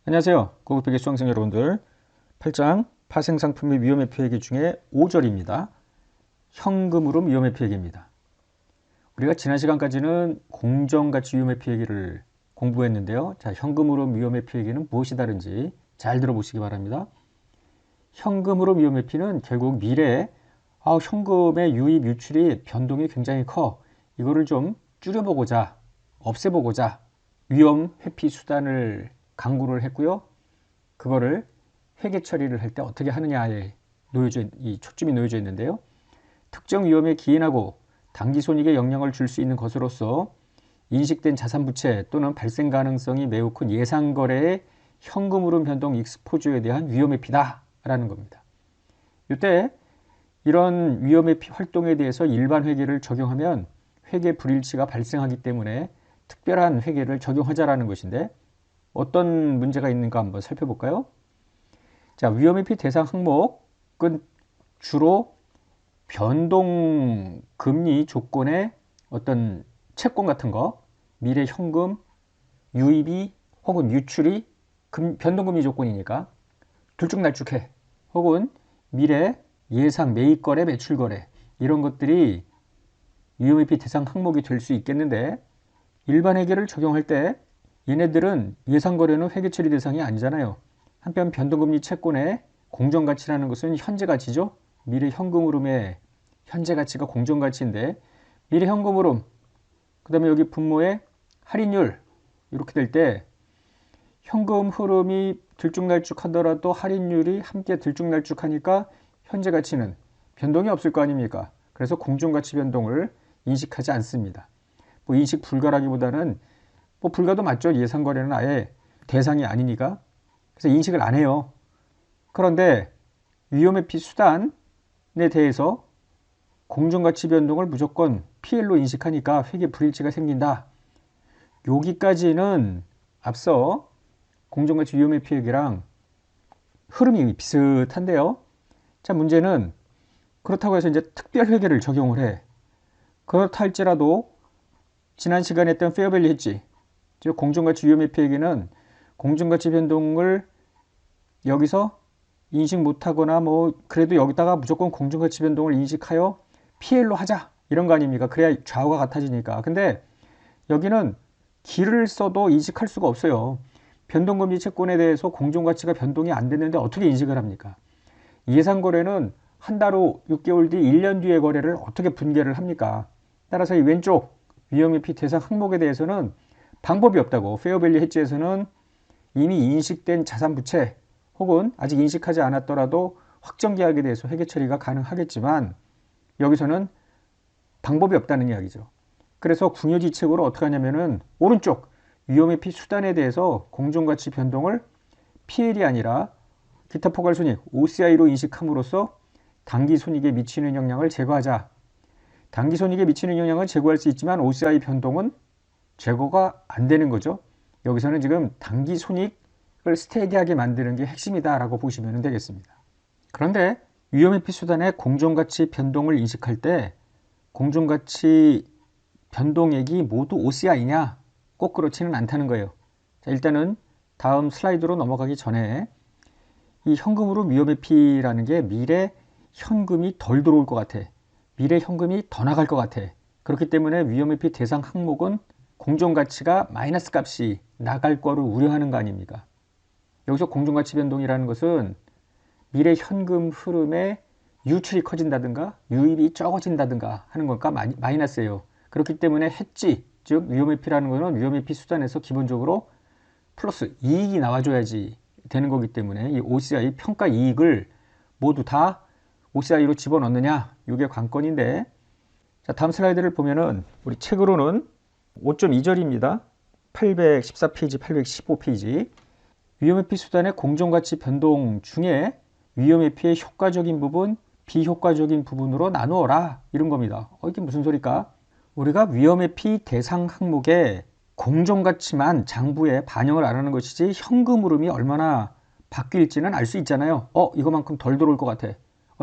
안녕하세요. 고급회계 수강생 여러분들. 8장 파생상품 및 위험회피회계 중에 5절입니다. 현금흐름 위험회피회계입니다. 우리가 지난 시간까지는 공정가치 위험회피회계를 공부했는데요. 자, 현금흐름 위험회피회계는 무엇이 다른지 잘 들어보시기 바랍니다. 현금흐름 위험회피는 결국 미래에 현금의 유입 유출이 변동이 굉장히 커. 이거를 좀 줄여보고자, 없애보고자 위험 회피 수단을 강구를 했고요. 그거를 회계 처리를 할 때 어떻게 하느냐에 이 초점이 놓여져 있는데요. 특정 위험에 기인하고 당기손익에 영향을 줄 수 있는 것으로서 인식된 자산부채 또는 발생 가능성이 매우 큰 예상거래의 현금흐름 변동 익스포저에 대한 위험회피다 라는 겁니다. 이때 이런 위험회피 활동에 대해서 일반 회계를 적용하면 회계 불일치가 발생하기 때문에 특별한 회계를 적용하자라는 것인데, 어떤 문제가 있는가 한번 살펴볼까요? 자, 위험회피 대상 항목은 주로 변동금리 조건의 어떤 채권 같은 거, 미래 현금 유입이 혹은 유출이 변동금리 조건이니까 들쭉날쭉해. 혹은 미래 예상 매입거래, 매출거래 이런 것들이 위험회피 대상 항목이 될 수 있겠는데, 일반 회계를 적용할 때 얘네들은 예상거래는 회계 처리 대상이 아니잖아요. 한편 변동금리 채권의 공정가치라는 것은 현재가치죠. 미래 현금흐름의 현재가치가 공정가치인데, 미래 현금흐름, 그 다음에 여기 분모의 할인율 이렇게 될 때 현금 흐름이 들쭉날쭉하더라도 할인율이 함께 들쭉날쭉하니까 현재가치는 변동이 없을 거 아닙니까? 그래서 공정가치 변동을 인식하지 않습니다. 인식 불가라기보다는 불가도 맞죠. 예상거래는 아예 대상이 아니니까. 그래서 인식을 안 해요. 그런데 위험회피 수단에 대해서 공정가치 변동을 무조건 PL로 인식하니까 회계 불일치가 생긴다. 여기까지는 앞서 공정가치 위험회피 회계랑 흐름이 비슷한데요. 자, 문제는 그렇다고 해서 이제 특별회계를 적용을 해. 그렇다 할지라도 지난 시간에 했던 페어밸류 했지. 즉 공정가치 위험회피 회계는 공정가치 변동을 여기서 인식 못하거나 그래도 여기다가 무조건 공정가치 변동을 인식하여 PL로 하자 이런 거 아닙니까? 그래야 좌우가 같아지니까. 근데 여기는 길을 써도 인식할 수가 없어요. 변동금리 채권에 대해서 공정가치가 변동이 안 됐는데 어떻게 인식을 합니까? 예상거래는 한 달 후, 6개월 뒤, 1년 뒤의 거래를 어떻게 분계를 합니까? 따라서 이 왼쪽 위험회피 대상 항목에 대해서는 방법이 없다고. 페어밸류 헤지에서는 이미 인식된 자산부채 혹은 아직 인식하지 않았더라도 확정계약에 대해서 회계 처리가 가능하겠지만 여기서는 방법이 없다는 이야기죠. 그래서 궁여지책으로 어떻게 하냐면은 오른쪽 위험회피 수단에 대해서 공정가치 변동을 PL이 아니라 기타 포괄손익 OCI로 인식함으로써 당기손익에 미치는 영향을 제거하자. 당기손익에 미치는 영향을 제거할 수 있지만 OCI 변동은 제거가 안 되는 거죠. 여기서는 지금 당기손익을 스테디하게 만드는 게 핵심이다라고 보시면 되겠습니다. 그런데 위험회피 수단의 공정가치 변동을 인식할 때 공정가치 변동액이 모두 OCI냐? 꼭 그렇지는 않다는 거예요. 자, 일단은 다음 슬라이드로 넘어가기 전에 이 현금흐름 위험회피라는 게 미래 현금이 덜 들어올 것 같아. 미래 현금이 더 나갈 것 같아. 그렇기 때문에 위험회피 대상 항목은 공정가치가 마이너스 값이 나갈 거를 우려하는 거 아닙니까? 여기서 공정가치 변동이라는 것은 미래 현금 흐름의 유출이 커진다든가 유입이 적어진다든가 하는 거니까 마이너스예요. 그렇기 때문에 해지, 즉 위험회피라는 것은 위험회피 수단에서 기본적으로 플러스 이익이 나와줘야지 되는 거기 때문에 이 OCI 평가 이익을 모두 다 OCI로 집어넣느냐, 이게 관건인데, 자, 다음 슬라이드를 보면은 우리 책으로는 5.2절입니다. 814페이지, 815페이지. 위험회피 수단의 공정가치 변동 중에 위험회피의 효과적인 부분, 비효과적인 부분으로 나누어라. 이런 겁니다. 이게 무슨 소리까? 우리가 위험회피 대상 항목에 공정가치만 장부에 반영을 안 하는 것이지 현금 흐름이 얼마나 바뀔지는 알 수 있잖아요. 이거만큼 덜 들어올 것 같아.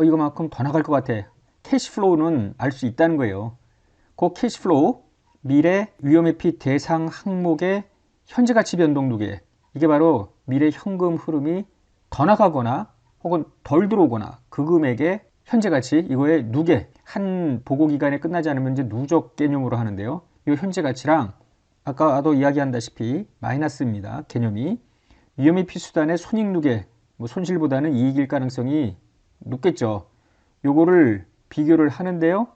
이거만큼 더 나갈 것 같아. 캐시플로우는 알 수 있다는 거예요. 그 캐시플로우, 미래 위험회피 대상 항목의 현재가치 변동 누계, 이게 바로 미래 현금 흐름이 더 나가거나 혹은 덜 들어오거나 그 금액의 현재 가치, 이거의 누계, 한 보고 기간에 끝나지 않으면 이제 누적 개념으로 하는데요. 이 현재 가치랑 아까도 이야기한다시피 마이너스입니다. 개념이. 위험의 피수단의 손익 누계, 뭐 손실보다는 이익일 가능성이 높겠죠. 요거를 비교를 하는데요.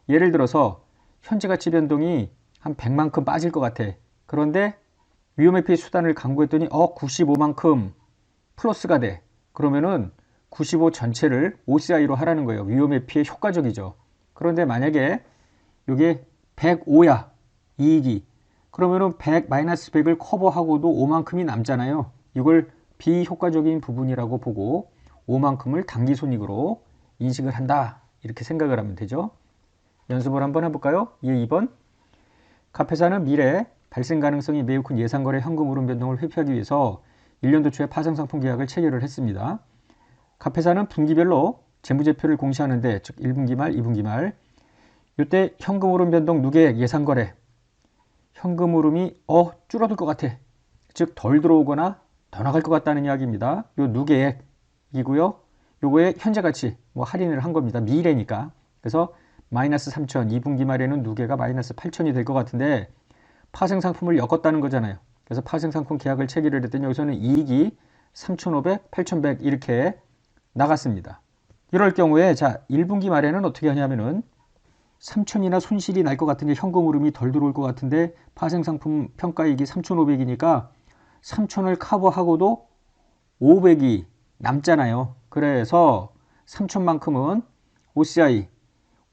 예를 들어서 현재 가치 변동이 한 100만큼 빠질 것 같아. 그런데 위험의 피해 수단을 강구했더니 95만큼 플러스가 돼. 그러면은 95 전체를 OCI로 하라는 거예요. 위험의 피해 효과적이죠. 그런데 만약에 이게 105야. 이익이. 그러면은 100 마이너스 100을 커버하고도 5만큼이 남잖아요. 이걸 비효과적인 부분이라고 보고 5만큼을 당기손익으로 인식을 한다. 이렇게 생각을 하면 되죠. 연습을 한번 해볼까요? 예, 2번. 갑회사는 미래 발생 가능성이 매우 큰 예상거래 현금 흐름 변동을 회피하기 위해서 1년도 초에 파생상품 계약을 체결을 했습니다. 갑회사는 분기별로 재무제표를 공시하는데, 즉 1분기 말, 2분기 말, 이때 현금 흐름 변동 누계액 예상거래, 현금 흐름이 줄어들 것 같아. 즉 덜 들어오거나 더 나갈 것 같다는 이야기입니다. 요 누계액이고요. 요거의 현재 가치 할인을 한 겁니다. 미래니까. 그래서 마이너스 3천, 2분기 말에는 누계가 마이너스 8천이 될 것 같은데 파생상품을 엮었다는 거잖아요. 그래서 파생상품 계약을 체결을 했더니 여기서는 이익이 3,500, 8,100 이렇게 나갔습니다. 이럴 경우에 자 1분기 말에는 어떻게 하냐면은 3천이나 손실이 날 것 같은 게 현금 흐름이 덜 들어올 것 같은데 파생상품 평가이익이 3,500이니까 3천을 커버하고도 500이 남잖아요. 그래서 3천만큼은 OCI,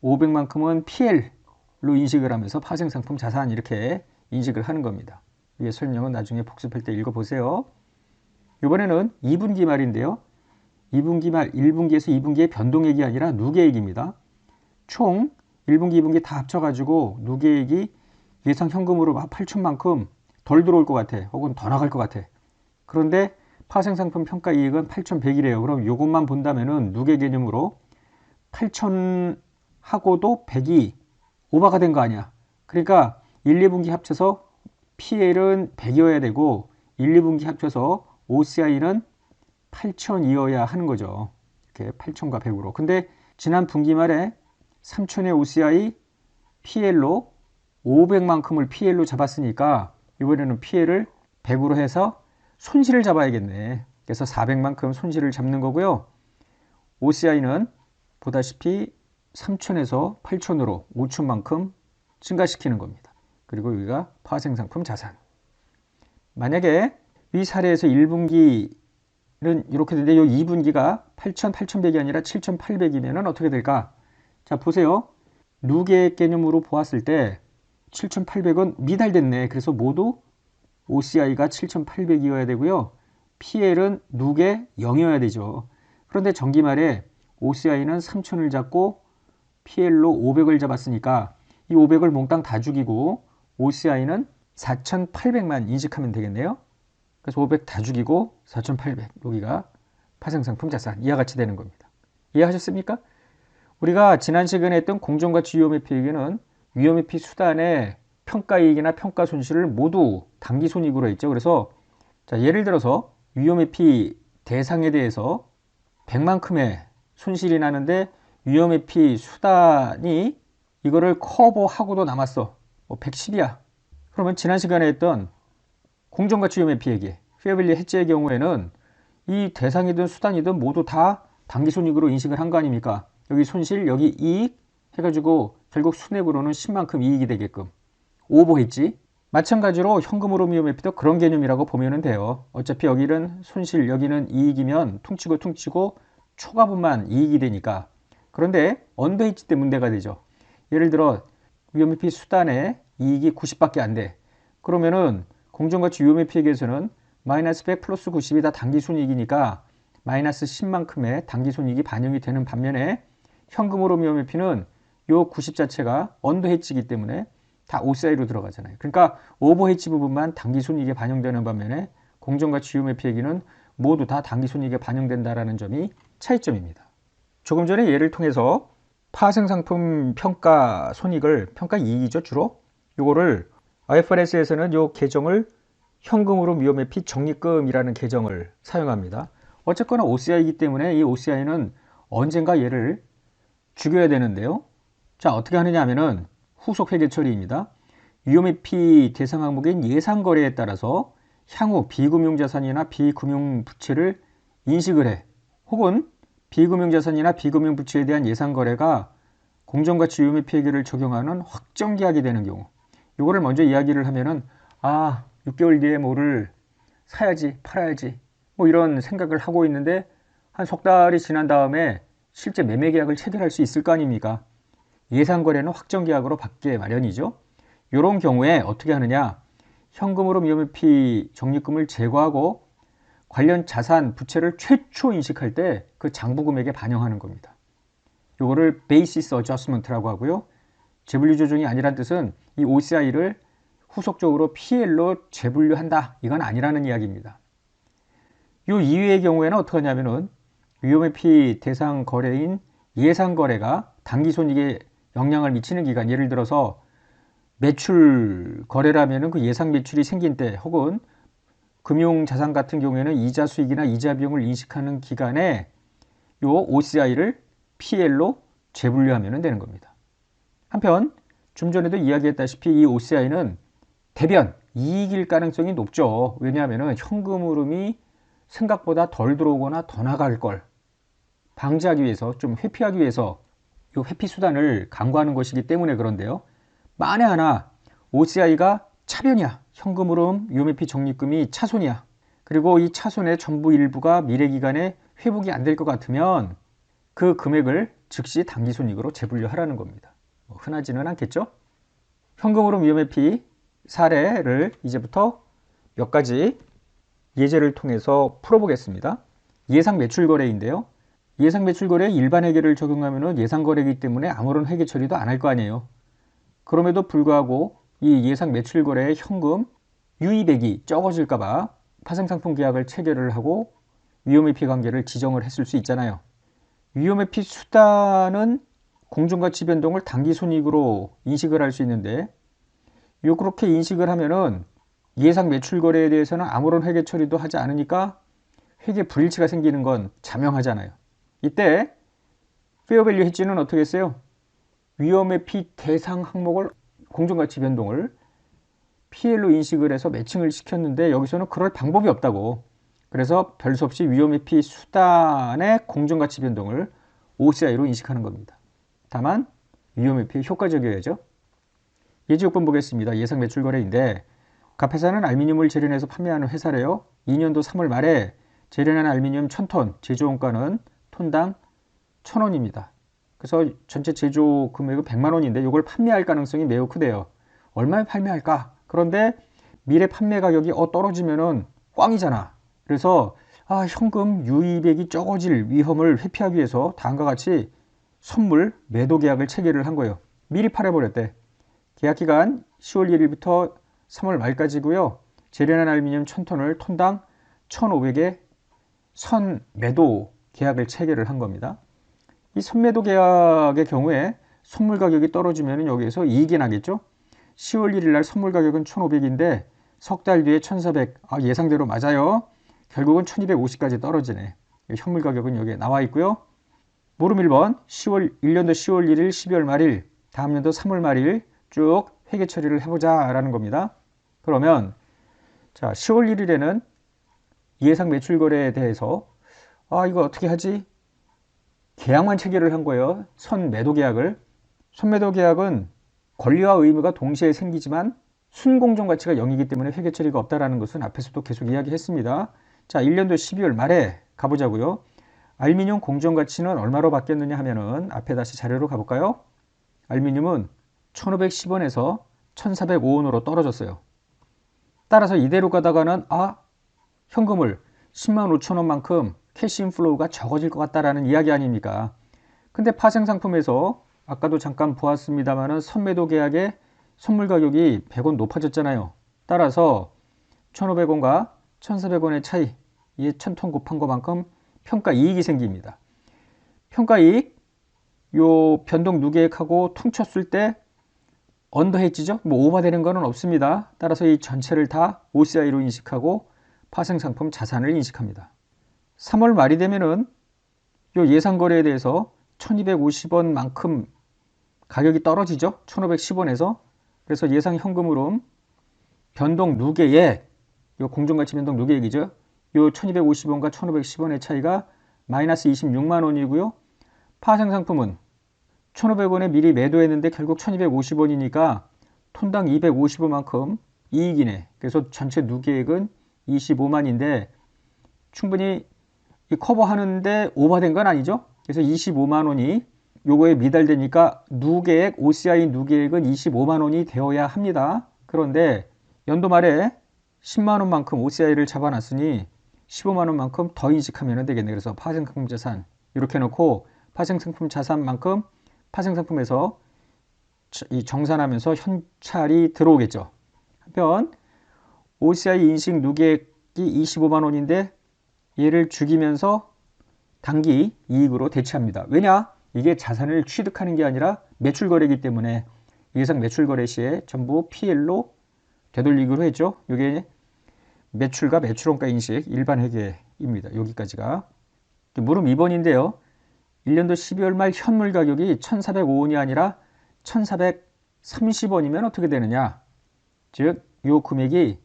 500만큼은 PL로 인식을 하면서 파생상품 자산 이렇게 인식을 하는 겁니다. 위에 설명은 나중에 복습할 때 읽어보세요. 이번에는 2분기 말인데요. 2분기 말 1분기에서 2분기의 변동액이 아니라 누계액입니다. 총 1분기, 2분기 다 합쳐가지고 누계액이 예상 현금으로 8천만큼 덜 들어올 것 같아. 혹은 더 나갈 것 같아. 그런데 파생상품 평가이익은 8,100이래요. 그럼 이것만 본다면은 누계 개념으로 8,000하고도 100이 오버가 된 거 아니야. 그러니까 1, 2분기 합쳐서 PL은 100이어야 되고 1, 2분기 합쳐서 OCI는 8,000이어야 하는 거죠. 이렇게 8,000과 100으로. 근데 지난 분기 말에 3,000의 OCI PL로 500만큼을 PL로 잡았으니까 이번에는 PL을 100으로 해서 손실을 잡아야겠네. 그래서 400만큼 손실을 잡는 거고요. OCI는 보다시피 3,000에서 8,000으로 5,000만큼 증가시키는 겁니다. 그리고 여기가 파생상품 자산. 만약에 이 사례에서 1분기는 이렇게 되는데 이 2분기가 8,000, 8,100이 아니라 7,800이면 어떻게 될까? 자, 보세요. 누계액 개념으로 보았을 때 7,800은 미달됐네. 그래서 모두 OCI가 7,800이어야 되고요. PL은 누계 0이어야 되죠. 그런데 정기말에 OCI는 3,000을 잡고 PL로 500을 잡았으니까 이 500을 몽땅 다 죽이고 OCI는 4,800만 인식하면 되겠네요. 그래서 500 다 죽이고 4,800 여기가 파생상품 자산 이와 같이 되는 겁니다. 이해하셨습니까? 우리가 지난 시간에 했던 공정가치 위험회피에게는 위험회피 수단의 평가이익이나 평가손실을 모두 당기손익으로 했죠. 그래서 자, 예를 들어서 위험회피 대상에 대해서 100만큼의 손실이 나는데 위험회피 수단이 이거를 커버하고도 남았어. 110이야. 그러면 지난 시간에 했던 공정가치 위험회피에게 페어밸류 해지의 경우에는 이 대상이든 수단이든 모두 다 당기손익으로 인식을 한 거 아닙니까? 여기 손실, 여기 이익 해가지고 결국 순액으로는 10만큼 이익이 되게끔 오버했지. 마찬가지로 현금으로 위험회피도 그런 개념이라고 보면 돼요. 어차피 여기는 손실, 여기는 이익이면 퉁치고 초과분만 이익이 되니까. 그런데 언더헤지 때 문제가 되죠. 예를 들어 위험회피 수단의 이익이 90밖에 안 돼. 그러면은 공정가치 위험회피에게서는 마이너스 100 플러스 90이 다 당기순이익이니까 마이너스 10만큼의 당기순이익이 반영이 되는 반면에 현금으로 위험회피는 요 90 자체가 언더헤지이기 때문에 다 OCI로 들어가잖아요. 그러니까 오버헤지 부분만 당기순이익에 반영되는 반면에 공정가치 위험회피에게는 모두 다 당기순이익에 반영된다는 점이 차이점입니다. 조금 전에 예를 통해서 파생상품 평가 손익을 평가 이익이죠 주로 요거를 IFRS에서는 요 계정을 현금으로 위험회피 적립금이라는 계정을 사용합니다. 어쨌거나 OCI이기 때문에 이 OCI는 언젠가 얘를 죽여야 되는데요. 자, 어떻게 하느냐 하면은 후속 회계 처리입니다. 위험회피 대상 항목인 예상거래에 따라서 향후 비금융자산이나 비금융부채를 인식을 해. 혹은 비금융자산이나 비금융부채에 대한 예상거래가 공정가치 위험회피 회계를 적용하는 확정계약이 되는 경우, 이거를 먼저 이야기를 하면은 6개월 뒤에 뭐를 사야지, 팔아야지, 뭐 이런 생각을 하고 있는데 한 석 달이 지난 다음에 실제 매매계약을 체결할 수 있을 거 아닙니까? 예상거래는 확정계약으로 받게 마련이죠. 이런 경우에 어떻게 하느냐? 현금으로 위험회피 적립금을 제거하고 관련 자산, 부채를 최초 인식할 때 그 장부금액에 반영하는 겁니다. 이거를 베이시스 어저스먼트라고 하고요. 재분류 조정이 아니란 뜻은 이 OCI를 후속적으로 PL로 재분류한다, 이건 아니라는 이야기입니다. 이 이외의 경우에는 어떻게 하냐면은 위험회피 대상 거래인 예상 거래가 당기손익에 영향을 미치는 기간, 예를 들어서 매출 거래라면은 그 예상 매출이 생긴 때, 혹은 금융자산 같은 경우에는 이자 수익이나 이자 비용을 인식하는 기간에 이 OCI를 PL로 재분류하면 되는 겁니다. 한편 좀 전에도 이야기했다시피 이 OCI는 대변, 이익일 가능성이 높죠. 왜냐하면 현금 흐름이 생각보다 덜 들어오거나 더 나갈 걸 방지하기 위해서, 좀 회피하기 위해서 이 회피 수단을 강구하는 것이기 때문에 그런데요. 만에 하나 OCI가 차변이야, 현금 흐름 위험회피 적립금이 차손이야, 그리고 이 차손의 전부 일부가 미래기간에 회복이 안 될 것 같으면 그 금액을 즉시 당기손익으로 재분류하라는 겁니다. 흔하지는 않겠죠? 현금 흐름 위험회피 사례를 이제부터 몇 가지 예제를 통해서 풀어보겠습니다. 예상 매출 거래인데요. 예상 매출 거래에 일반 회계를 적용하면 예상 거래이기 때문에 아무런 회계 처리도 안 할 거 아니에요. 그럼에도 불구하고 이 예상 매출 거래의 현금 유입액이 적어질까봐 파생상품 계약을 체결을 하고 위험회피 관계를 지정을 했을 수 있잖아요. 위험회피 수단은 공정가치 변동을 당기손익으로 인식을 할 수 있는데, 그렇게 인식을 하면은 예상 매출 거래에 대해서는 아무런 회계 처리도 하지 않으니까 회계 불일치가 생기는 건 자명하잖아요. 이때 페어밸류 헤지는 어떻게 했어요? 위험회피 대상 항목을 공정가치 변동을 PL로 인식을 해서 매칭을 시켰는데 여기서는 그럴 방법이 없다고. 그래서 별 수 없이 위험회피 수단의 공정가치 변동을 OCI로 인식하는 겁니다. 다만 위험회피에 효과적이어야죠. 예지 요건 보겠습니다. 예상 매출 거래인데 갑회사는 알루미늄을 재련해서 판매하는 회사래요. 2년도 3월 말에 재련한 알루미늄 1000톤 제조원가는 톤당 1000원입니다. 그래서 전체 제조 금액은 100만 원인데 이걸 판매할 가능성이 매우 크대요. 얼마에 판매할까? 그런데 미래 판매 가격이 떨어지면은 꽝이잖아. 그래서 현금 유입액이 적어질 위험을 회피하기 위해서 다음과 같이 선물 매도 계약을 체결을 한 거예요. 미리 팔아버렸대. 계약 기간 10월 1일부터 3월 말까지고요. 재련한 알루미늄 1000톤을 톤당 1,500에 선 매도 계약을 체결을 한 겁니다. 이 선매도 계약의 경우에 선물 가격이 떨어지면 여기에서 이익이 나겠죠. 10월 1일 날 선물 가격은 1,500인데 석 달 뒤에 1,400. 예상대로 맞아요. 결국은 1,250까지 떨어지네. 현물 가격은 여기에 나와 있고요. 물음 1번 1년도 10월 1일, 12월 말일, 다음 년도 3월 말일 쭉 회계 처리를 해보자 라는 겁니다. 그러면 자, 10월 1일에는 예상 매출 거래에 대해서 이거 어떻게 하지? 계약만 체결을 한 거예요. 선매도 계약을. 선매도 계약은 권리와 의무가 동시에 생기지만 순공정 가치가 0이기 때문에 회계 처리가 없다는 것은 앞에서도 계속 이야기했습니다. 자, 1년도 12월 말에 가보자고요. 알루미늄 공정 가치는 얼마로 바뀌었느냐 하면은 앞에 다시 자료로 가볼까요? 알루미늄은 1,510원에서 1,405원으로 떨어졌어요. 따라서 이대로 가다가는 현금을 10만 5천 원만큼 캐시 인플로우가 적어질 것 같다라는 이야기 아닙니까? 근데 파생 상품에서 아까도 잠깐 보았습니다만은 선매도 계약의 선물 가격이 100원 높아졌잖아요. 따라서 1,500원과 1,400원의 차이, 이게 1,000톤 곱한 것만큼 평가 이익이 생깁니다. 평가 이익, 요 변동 누계액하고 퉁쳤을 때 언더헤지죠. 뭐 오버되는 거는 없습니다. 따라서 이 전체를 다 OCI로 인식하고 파생상품 자산을 인식합니다. 3월 말이 되면은 요 예상거래에 대해서 1250원만큼 가격이 떨어지죠. 1510원에서. 그래서 예상 현금흐름 변동 누계액, 요 공정가치 변동 누계액이죠. 요 1250원과 1510원의 차이가 마이너스 26만 원이고요. 파생상품은 1500원에 미리 매도했는데 결국 1250원이니까 톤당 250원만큼 이익이네. 그래서 전체 누계액은 25만인데 충분히 커버하는데 오버된 건 아니죠. 그래서 25만 원이 요거에 미달되니까 누계액, OCI 누계액은 25만 원이 되어야 합니다. 그런데 연도 말에 10만 원만큼 OCI를 잡아놨으니 15만 원만큼 더 인식하면 되겠네. 그래서 파생상품 자산 이렇게 해놓고 파생상품 자산만큼 파생상품에서 정산하면서 현찰이 들어오겠죠. 한편 OCI 인식 누계액이 25만 원인데 얘를 죽이면서 단기 이익으로 대체합니다. 왜냐? 이게 자산을 취득하는 게 아니라 매출 거래이기 때문에 예상 매출 거래 시에 전부 PL로 되돌리기로 했죠. 이게 매출과 매출원가 인식 일반 회계입니다. 여기까지가. 물음 2번인데요. 1년도 12월 말 현물 가격이 1,405원이 아니라 1,430원이면 어떻게 되느냐? 즉, 요 금액이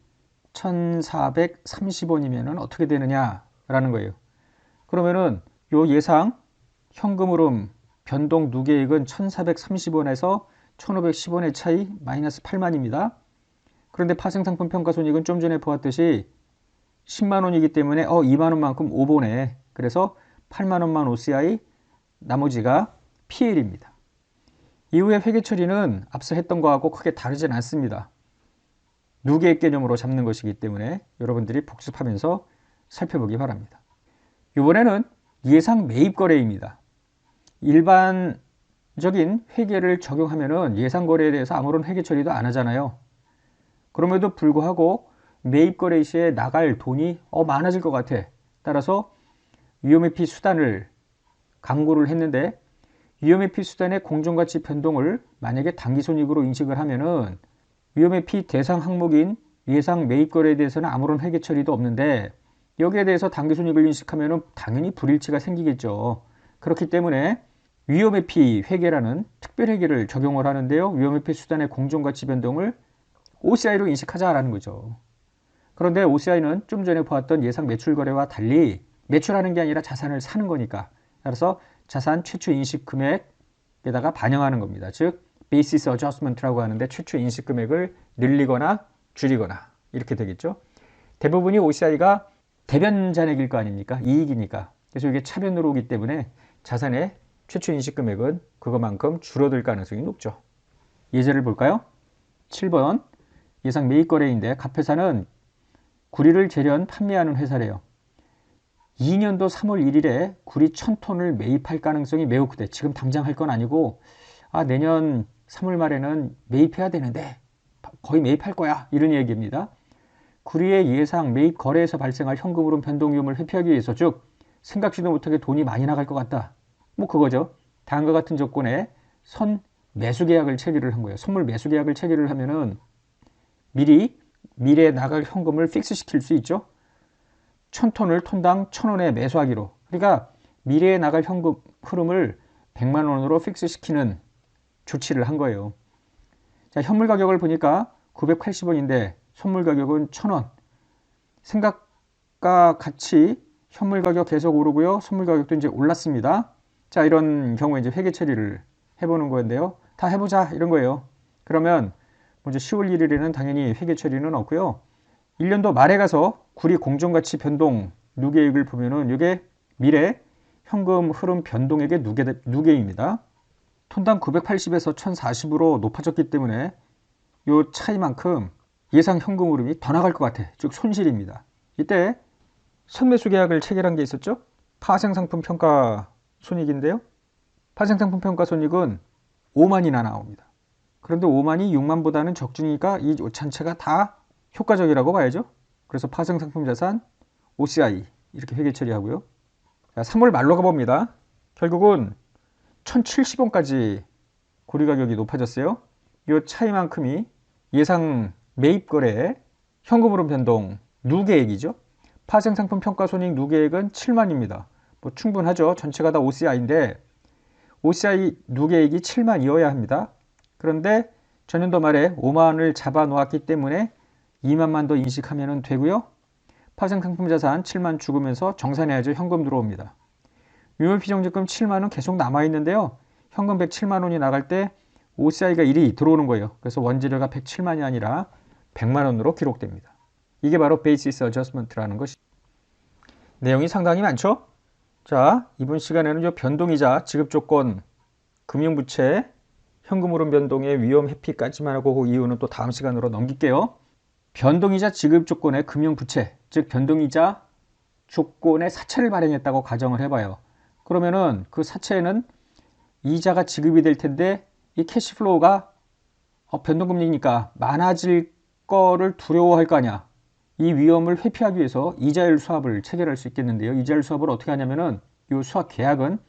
1,430원이면 어떻게 되느냐라는 거예요. 그러면은 요 예상 현금흐름 변동 누계액은 1,430원에서 1,510원의 차이 마이너스 8만입니다. 그런데 파생상품 평가손익은 좀 전에 보았듯이 10만 원이기 때문에 2만 원만큼 오보네. 그래서 8만 원만 OCI, 나머지가 PL입니다. 이후에 회계 처리는 앞서 했던 거하고 크게 다르진 않습니다. 누계액 개념으로 잡는 것이기 때문에 여러분들이 복습하면서 살펴보기 바랍니다. 이번에는 예상 매입 거래입니다. 일반적인 회계를 적용하면은 예상 거래에 대해서 아무런 회계 처리도 안 하잖아요. 그럼에도 불구하고 매입 거래 시에 나갈 돈이 많아질 것 같아. 따라서 위험회피 수단을 강구를 했는데 위험회피 수단의 공정가치 변동을 만약에 당기손익으로 인식을 하면은 위험회피 대상 항목인 예상 매입 거래에 대해서는 아무런 회계 처리도 없는데 여기에 대해서 당기손익을 인식하면은 당연히 불일치가 생기겠죠. 그렇기 때문에 위험회피 회계라는 특별회계를 적용을 하는데요. 위험회피 수단의 공정가치 변동을 OCI로 인식하자라는 거죠. 그런데 OCI는 좀 전에 보았던 예상 매출 거래와 달리 매출하는 게 아니라 자산을 사는 거니까 따라서 자산 최초 인식 금액에다가 반영하는 겁니다. 즉 베이시스 어저스먼트라고 하는데 최초 인식 금액을 늘리거나 줄이거나 이렇게 되겠죠. 대부분이 OCI가 대변 잔액일 거 아닙니까? 이익이니까. 그래서 이게 차변으로 오기 때문에 자산의 최초 인식 금액은 그것만큼 줄어들 가능성이 높죠. 예제를 볼까요? 7번 예상 매입 거래인데 갑회사는 구리를 재련 판매하는 회사래요. 2년도 3월 1일에 구리 1000톤을 매입할 가능성이 매우 크대. 지금 당장 할 건 아니고 내년 3월 말에는 매입해야 되는데 거의 매입할 거야. 이런 얘기입니다. 구리의 예상 매입 거래에서 발생할 현금흐름 변동 위험을 회피하기 위해서 즉 생각지도 못하게 돈이 많이 나갈 것 같다. 뭐 그거죠. 다음과 같은 조건에 선 매수 계약을 체결을 한 거예요. 선물 매수 계약을 체결을 하면은 미리 미래에 나갈 현금을 픽스 시킬 수 있죠. 1000톤을 톤당 1000원에 매수하기로. 그러니까 미래에 나갈 현금 흐름을 100만 원으로 픽스 시키는 조치를 한 거예요. 자, 현물 가격을 보니까 980원인데 선물 가격은 1000원. 생각과 같이 현물 가격 계속 오르고요. 선물 가격도 이제 올랐습니다. 자, 이런 경우에 이제 회계 처리를 해보는 건데요. 다 해보자 이런 거예요. 그러면 먼저 10월 1일에는 당연히 회계 처리는 없고요. 1년도 말에 가서 구리 공정가치 변동 누계액을 보면은 이게 미래 현금 흐름 변동액의 누계입니다. 톤당 980에서 1040으로 높아졌기 때문에 이 차이만큼 예상 현금 흐름이 더 나갈 것 같아. 즉 손실입니다. 이때 선매수 계약을 체결한 게 있었죠. 파생상품 평가 손익인데요. 파생상품 평가 손익은 5만이나 나옵니다. 그런데 5만이 6만보다는 적중이니까 이 전체가 다 효과적이라고 봐야죠. 그래서 파생상품 자산 OCI 이렇게 회계 처리하고요. 자, 3월 말로 가봅니다. 결국은 1070원까지 구리 가격이 높아졌어요. 요 차이만큼이 예상 매입 거래 현금으로 변동 누계액이죠. 파생상품 평가손익 누계액은 7만입니다. 뭐 충분하죠. 전체가 다 OCI인데 OCI 누계액이 7만이어야 합니다. 그런데 전년도 말에 5만을 잡아 놓았기 때문에 2만만 더 인식하면 되고요. 파생상품 자산 7만 죽으면서 정산해야죠. 현금 들어옵니다. 유효피정지금 7만원 계속 남아있는데요. 현금 107만 원이 나갈 때 OCI가 1이 들어오는 거예요. 그래서 원재료가 107만이 아니라 100만 원으로 기록됩니다. 이게 바로 베이시스 어저스먼트라는 것이. 내용이 상당히 많죠? 자, 이번 시간에는 요 변동이자 지급조건, 금융부채, 현금흐름 변동의 위험 회피까지만 하고 그 이유는 또 다음 시간으로 넘길게요. 변동이자 지급조건의 금융부채, 즉 변동이자 조건의 사채를 발행했다고 가정을 해봐요. 그러면은 그 사채에는 이자가 지급이 될 텐데 이 캐시플로우가 변동금리니까 많아질 거를 두려워할 거 아니야. 이 위험을 회피하기 위해서 이자율 수합을 체결할 수 있겠는데요. 이자율 수합을 어떻게 하냐면은 이 수합 계약은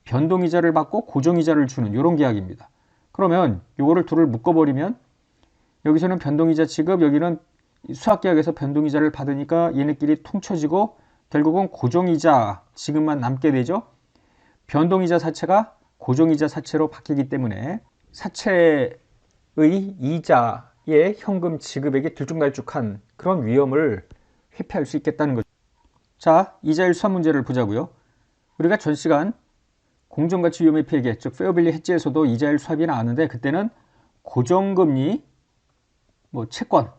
변동이자를 받고 고정이자를 주는 이런 계약입니다. 그러면 요거를 둘을 묶어버리면 여기서는 변동이자 지급, 여기는 수합계약에서 변동이자를 받으니까 얘네끼리 통쳐지고 결국은 고정이자 지급만 남게 되죠. 변동이자 사채가 고정이자 사채로 바뀌기 때문에 사채의 이자의 현금 지급액이 들쭉날쭉한 그런 위험을 회피할 수 있겠다는 거죠. 자, 이자율 수합 문제를 보자고요. 우리가 전 시간 공정가치 위험 회피액에 즉 페어밸류 해지에서도 이자율 수합이 나왔는데 그때는 고정금리, 뭐 채권,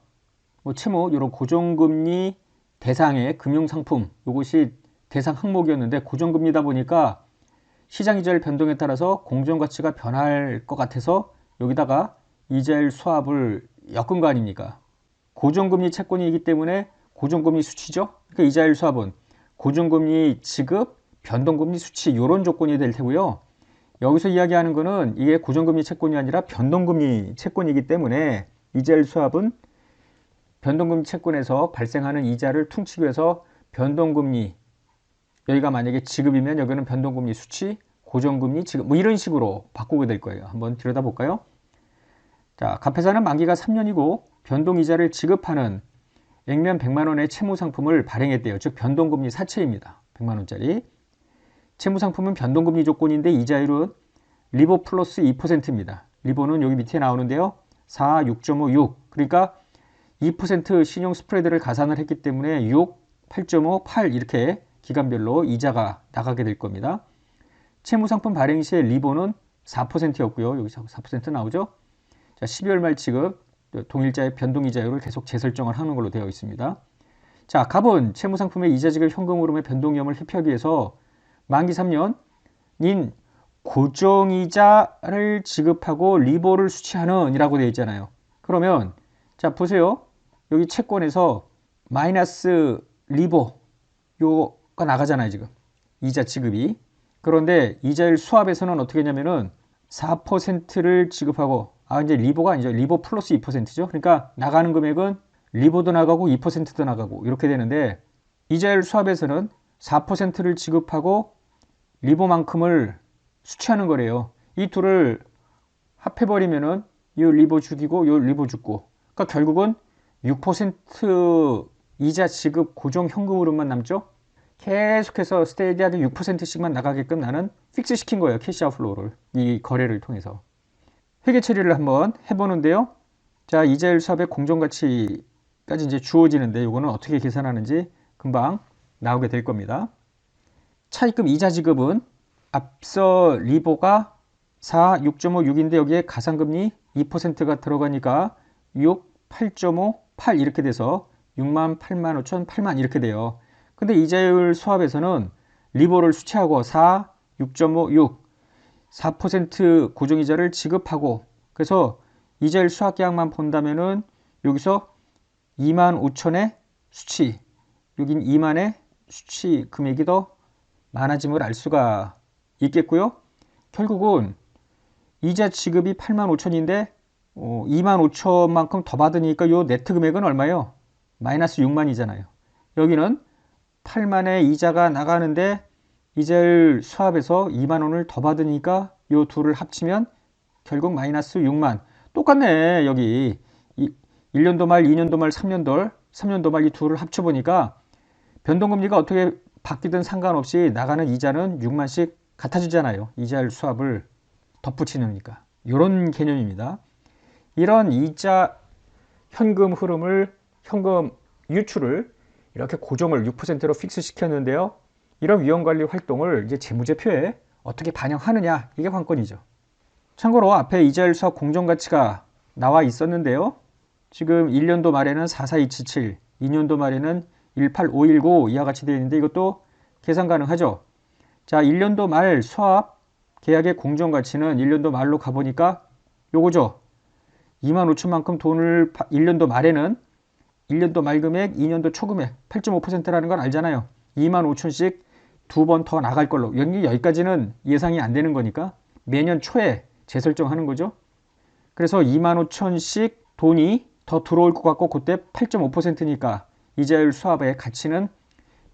뭐 채무 이런 고정금리 대상의 금융상품 이것이 대상 항목이었는데 고정금리다 보니까 시장 이자율 변동에 따라서 공정가치가 변할 것 같아서 여기다가 이자율 수합을 엮은 거 아닙니까? 고정금리 채권이기 때문에 고정금리 수치죠. 그러니까 이자율 수합은 고정금리 지급, 변동금리 수치 이런 조건이 될 테고요. 여기서 이야기하는 거는 이게 고정금리 채권이 아니라 변동금리 채권이기 때문에 이자율 수합은 변동금리 채권에서 발생하는 이자를 퉁치기 위해서 변동금리, 여기가 만약에 지급이면 여기는 변동금리 수치, 고정금리 지급 뭐 이런 식으로 바꾸게 될 거예요. 한번 들여다볼까요? 자, 갑회사는 만기가 3년이고 변동이자를 지급하는 액면 100만 원의 채무상품을 발행했대요. 즉 변동금리 사채입니다. 100만 원짜리. 채무상품은 변동금리 조건인데 이자율은 리보 플러스 2%입니다. 리보는 여기 밑에 나오는데요. 4, 6.56. 그러니까 2% 신용 스프레드를 가산을 했기 때문에 6, 8.5, 8 이렇게 기간별로 이자가 나가게 될 겁니다. 채무상품 발행 시에 리보는 4%였고요. 여기서 4% 나오죠. 자, 12월 말 지급 동일자의 변동이자율을 계속 재설정을 하는 걸로 되어 있습니다. 자, 갑은 채무상품의 이자 지급 현금 흐름의 변동 위험을 회피하기 위해서 만기 3년인 고정이자를 지급하고 리보를 수취하는 이라고 되어 있잖아요. 그러면 자 보세요. 여기 채권에서 마이너스 리보 요가 나가잖아요. 지금 이자 지급이. 그런데 이자율 수합에서는 어떻게 했냐면은 4%를 지급하고 이제 리보가 아니죠. 리보 플러스 2%죠. 그러니까 나가는 금액은 리보도 나가고 2%도 나가고 이렇게 되는데 이자율 수합에서는 4%를 지급하고 리보만큼을 수취하는 거래요. 이 둘을 합해버리면은 이 리보 죽이고 이 리보 죽고 그러니까 결국은 6% 이자 지급 고정 현금 흐름만 남죠. 계속해서 스테디하게 6%씩만 나가게끔 나는 픽스 시킨 거예요. 캐시 아웃플로우를 이 거래를 통해서. 회계 처리를 한번 해보는데요. 자, 이자율 수합의 공정가치까지 이제 주어지는데 이거는 어떻게 계산하는지 금방 나오게 될 겁니다. 차입금 이자 지급은 앞서 리보가 4, 6.56인데 여기에 가산금리 2%가 들어가니까 6, 8.5, 8 이렇게 돼서 6만, 8만 5천, 8만 이렇게 돼요. 근데 이자율 수합에서는 리보를 수취하고 4, 6.5, 6, 4% 고정이자를 지급하고 그래서 이자율 수합계약만 본다면은 여기서 2만 5천의 수취, 여긴 2만의 수취 금액이 더 많아짐을 알 수가 있겠고요. 결국은 이자 지급이 8만 5천인데 2만 5천만큼 더 받으니까 요 네트 금액은 얼마예요? 마이너스 6만이잖아요. 여기는 8만의 이자가 나가는데 이자율 수합에서 2만 원을 더 받으니까 요 둘을 합치면 결국 마이너스 6만. 똑같네. 여기 1년도 말, 2년도 말, 3년도 말 이 둘을 합쳐보니까 변동금리가 어떻게 바뀌든 상관없이 나가는 이자는 6만씩 같아지잖아요. 이자율 수합을 덧붙이니까. 이런 개념입니다. 이런 이자 현금 흐름을, 현금 유출을 이렇게 고정을 6%로 픽스 시켰는데요. 이런 위험관리 활동을 이제 재무제표에 어떻게 반영하느냐, 이게 관건이죠. 참고로 앞에 이자율 수합 공정가치가 나와 있었는데요. 지금 1년도 말에는 44277, 2년도 말에는 18519 이와 같이 되어 있는데 이것도 계산 가능하죠. 자, 1년도 말 수합 계약의 공정가치는 1년도 말로 가보니까 요거죠. 25,000만큼 돈을 1년도 말에는 1년도 말 금액, 2년도 초 금액 8.5%라는 걸 알잖아요. 25,000씩 두 번 더 나갈 걸로. 여기까지는 예상이 안 되는 거니까 매년 초에 재설정하는 거죠. 그래서 25,000씩 돈이 더 들어올 것 같고 그때 8.5%니까 이자율 수합의 가치는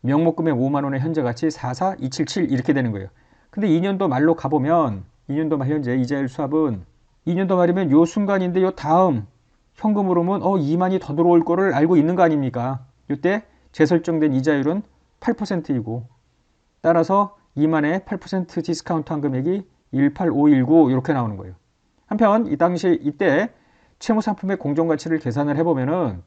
명목금액 5만 원의 현재 가치 44277 이렇게 되는 거예요. 근데 2년도 말로 가보면 2년도 말 현재 이자율 수합은 2년도 말이면 요 순간인데 요 다음 현금 흐름은 2만이 더 들어올 거를 알고 있는 거 아닙니까? 이때 재설정된 이자율은 8%이고 따라서 2만에 8% 디스카운트한 금액이 18519 이렇게 나오는 거예요. 한편 이 당시 이때 채무상품의 공정가치를 계산을 해보면은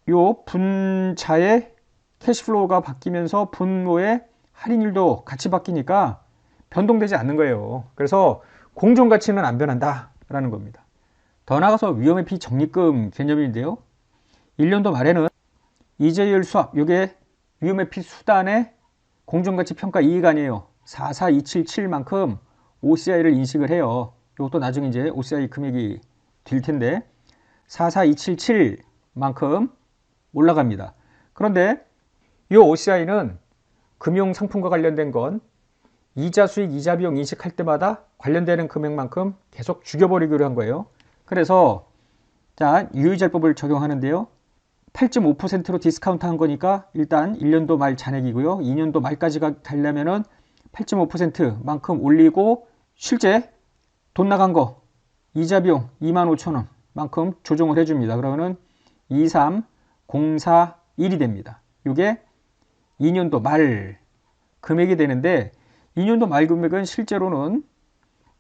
요 분자의 캐시플로우가 바뀌면서 분모의 할인율도 같이 바뀌니까 변동되지 않는 거예요. 그래서 공정가치는 안 변한다 라는 겁니다. 더 나아가서 위험의 피적립금 개념인데요. 1년도 말에는 이자율 수합, 이게 위험의 피 수단의 공정가치 평가 이익아니에요. 44277만큼 OCI를 인식을 해요. 이것도 나중에 이제 OCI 금액이 될 텐데 44277만큼 올라갑니다. 그런데 이 OCI는 금융상품과 관련된 건 이자 수익, 이자 비용 인식할 때마다 관련되는 금액만큼 계속 죽여버리기로 한 거예요. 그래서 자, 유의절법을 적용하는데요. 8.5%로 디스카운트 한 거니까 일단 1년도 말 잔액이고요. 2년도 말까지가 되려면은 8.5%만큼 올리고 실제 돈 나간 거 이자 비용 25,000원 만큼 조정을 해줍니다. 그러면은 23041이 됩니다. 이게 2년도 말 금액이 되는데 2년도 말 금액은 실제로는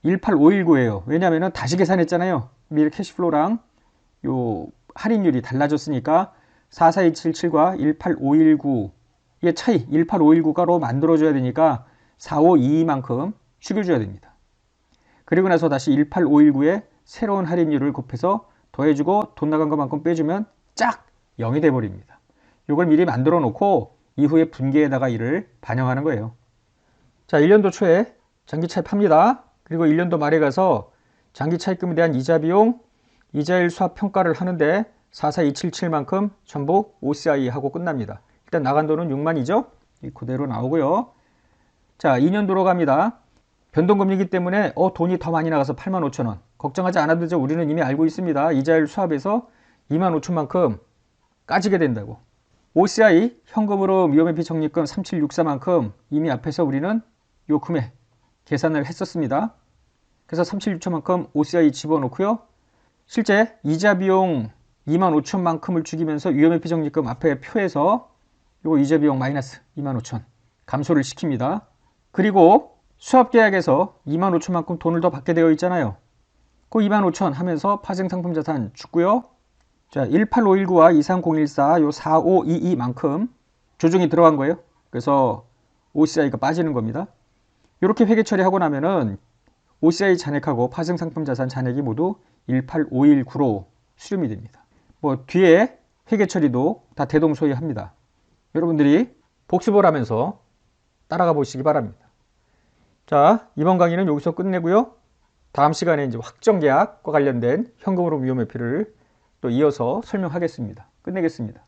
18519예요. 왜냐하면 다시 계산했잖아요. 미래 캐시플로우랑 요 할인율이 달라졌으니까 44277과 18519의 차이 18519가로 만들어줘야 되니까 4522만큼 죽여줘야 됩니다. 그리고 나서 다시 18519에 새로운 할인율을 곱해서 더해주고 돈 나간 것만큼 빼주면 짝 0이 돼버립니다. 이걸 미리 만들어 놓고 이후에 분기에다가 이를 반영하는 거예요. 자, 1년도 초에 장기차입 팝니다. 그리고 1년도 말에 가서 장기차입금에 대한 이자 비용, 이자율 수합 평가를 하는데 44277만큼 전부 OCI 하고 끝납니다. 일단 나간 돈은 6만이죠. 그대로 나오고요. 자, 2년도로 갑니다. 변동금리이기 때문에 돈이 더 많이 나가서 85,000원. 걱정하지 않아도 되죠. 우리는 이미 알고 있습니다. 이자율 수합에서 25,000만큼 까지게 된다고. OCI 현금으로 위험의 피적립금 3764만큼 이미 앞에서 우리는 요 금액 계산을 했었습니다. 그래서 3764만큼 OCI 집어넣고요. 실제 이자 비용 25,000만큼을 죽이면서 위험의 피적립금 앞에 표에서 요 이자 비용 마이너스 25,000 감소를 시킵니다. 그리고 수합계약에서 25,000만큼 돈을 더 받게 되어 있잖아요. 그 25,000 하면서 파생상품자산 죽고요. 자, 18519와 23014, 요 4522만큼 조정이 들어간 거예요. 그래서 OCI가 빠지는 겁니다. 이렇게 회계 처리하고 나면은 OCI 잔액하고 파생상품자산 잔액이 모두 18519로 수렴이 됩니다. 뭐 뒤에 회계 처리도 다 대동소이합니다. 여러분들이 복습을 하면서 따라가 보시기 바랍니다. 자, 이번 강의는 여기서 끝내고요. 다음 시간에 이제 확정계약과 관련된 현금으로 위험회피를 또 이어서 설명하겠습니다. 끝내겠습니다.